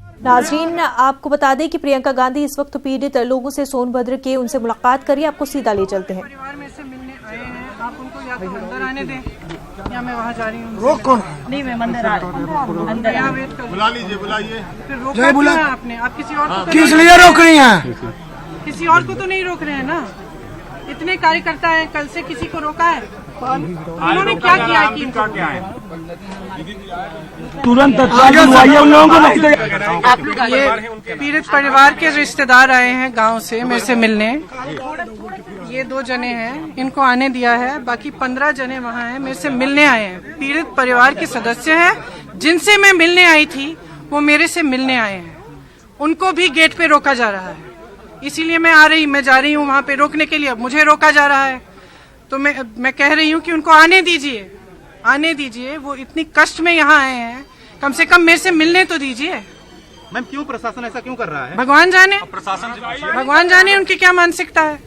नाज़रीन, आपको बता दें कि प्रियंका गांधी इस वक्त पीड़ित लोगों से सोनभद्र के उनसे मुलाकात करिए। आपको सीधा ले चलते हैं। परिवार में से मिलने आए हैं, आप उनको या तो अंदर आने दें या मैं वहाँ जा रही हूँ। रोक कौन? नहीं, मैं अंदर आ रही हूँ। अंदर यहाँ वेट कर, बुला लीजिए, बुलाइए। फिर रोका क्यों है आपने? आप किसी और को तो किस लिए रोक रही हैं? किसी और को तो नहीं रोक रहे हैं ना। इतने कार्यकर्ता हैं, कल से किसी को रोका है? उन्होंने क्या किया है कि इनको तुरंत बुलवाइए उन लोगों को। नहीं ये पीड़ित परिवार के रिश्तेदार आए हैं गांव से मेरे से मिलने। ये 2 जने हैं, इनको आने दिया है। बाकी 15 जने वहाँ हैं, मेरे से मिलने आए हैं। पीड़ित परिवार के सदस्य हैं, जिनसे मैं मिलने आई थी वो मेरे से मिलने आए हैं। उनको भी गेट पे रोका जा रहा है, इसीलिए मैं जा रही हूँ वहाँ पे रोकने के लिए। अब मुझे रोका जा रहा है तो मैं कह रही हूँ कि उनको आने दीजिए। वो इतनी कष्ट में यहाँ आए हैं, कम से कम मेरे से मिलने तो दीजिए। मैम, क्यों प्रशासन ऐसा क्यों कर रहा है? भगवान जाने उनकी क्या मानसिकता है।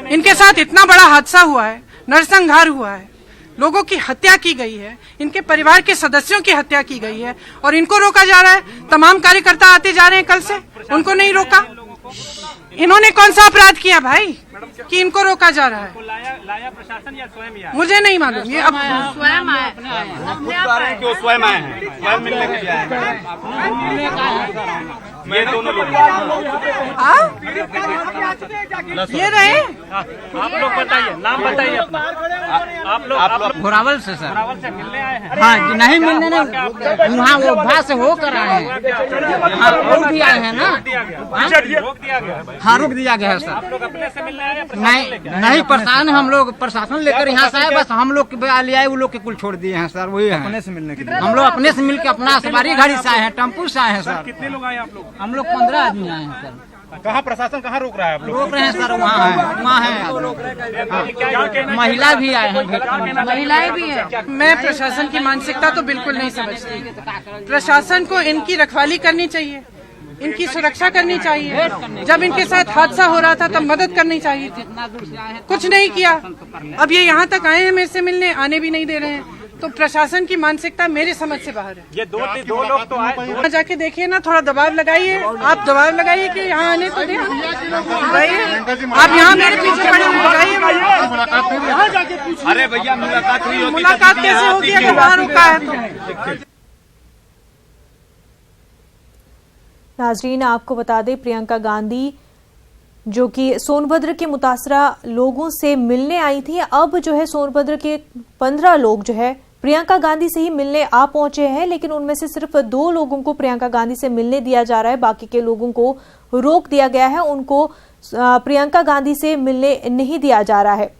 इनके साथ इतना बड़ा हादसा हुआ है, नरसंहार हुआ है, लोगों की हत्या की गई है, इनके परिवार के सदस्यों की हत्या की गई है और इनको रोका जा रहा है। तमाम कार्यकर्ता आते जा रहे हैं कल से, उनको नहीं रोका। इन्होंने कौन सा अपराध किया भाई कि इनको रोका जा रहा है? लाया प्रशासन या स्वयं आया? मुझे नहीं मालूम। ये अब स्वयं आए, क्यों स्वयं आए हैं? स्वयं मिलने के लिए आए हैं। ये दोनों लोग ये रहे। आप लोग बताइए, नाम बताइए अपना। आप लोग घोरावल से सर। घोरावल से मिलने आए हैं? हाँ, नहीं मिलने नहीं, वहाँ वो भास से होकर आए हैं। हाँ, रोक दिया है ना। रोक दिया गया। हाँ, रोक दिया गया है सर। आप लोग अपने से मिलने आए हैं? नहीं, प्रशासन हम लोग प्रशासन लेकर यहाँ से आए, बस हम लोग ले आए, वो लोग के कुल छोड़ दिए हैं सर। वही है, अपने से मिलने के लिए हम लोग अपने से मिलकर अपना सवारी गाड़ी से आए हैं, टेम्पू से आए हैं सर। कितने लोग आए आप लोग? हम लोग 15 आदमी आए हैं सर। कहाँ प्रशासन कहाँ रोक रहा है? आप लोग रोक रहे हैं सर, वहाँ है। महिला भी आए हैं, महिलाएं भी है। मैं प्रशासन की मानसिकता तो बिल्कुल नहीं समझती। प्रशासन को इनकी रखवाली करनी चाहिए, इनकी सुरक्षा करनी चाहिए। जब इनके साथ हादसा हो रहा था तब मदद करनी चाहिए थी, कुछ नहीं किया। अब ये यहाँ तक आए हैं मेरे से मिलने, आने भी नहीं दे रहे हैं। तो प्रशासन की मानसिकता मेरे समझ से बाहर है। ये दो लोग तो आए। वहाँ जाके देखिए ना, थोड़ा दबाव लगाइए। आप दबाव लगाइए कि यहाँ आने तो दें। आप यहाँ मेरे पीछे पड़े लगाइए। अरे भैया, मुलाकात कैसे होगी अगर वहाँ रुका है? नाज़रीन, आपको बता दें प्रियंका गांधी जो कि सोनभद्र के मुतासरा लोगों से मिलने आई थी, अब जो है सोनभद्र के 15 लोग जो है प्रियंका गांधी से ही मिलने आ पहुंचे हैं, लेकिन उनमें से सिर्फ 2 लोगों को प्रियंका गांधी से मिलने दिया जा रहा है। बाकी के लोगों को रोक दिया गया है, उनको प्रियंका गांधी से मिलने नहीं दिया जा रहा है।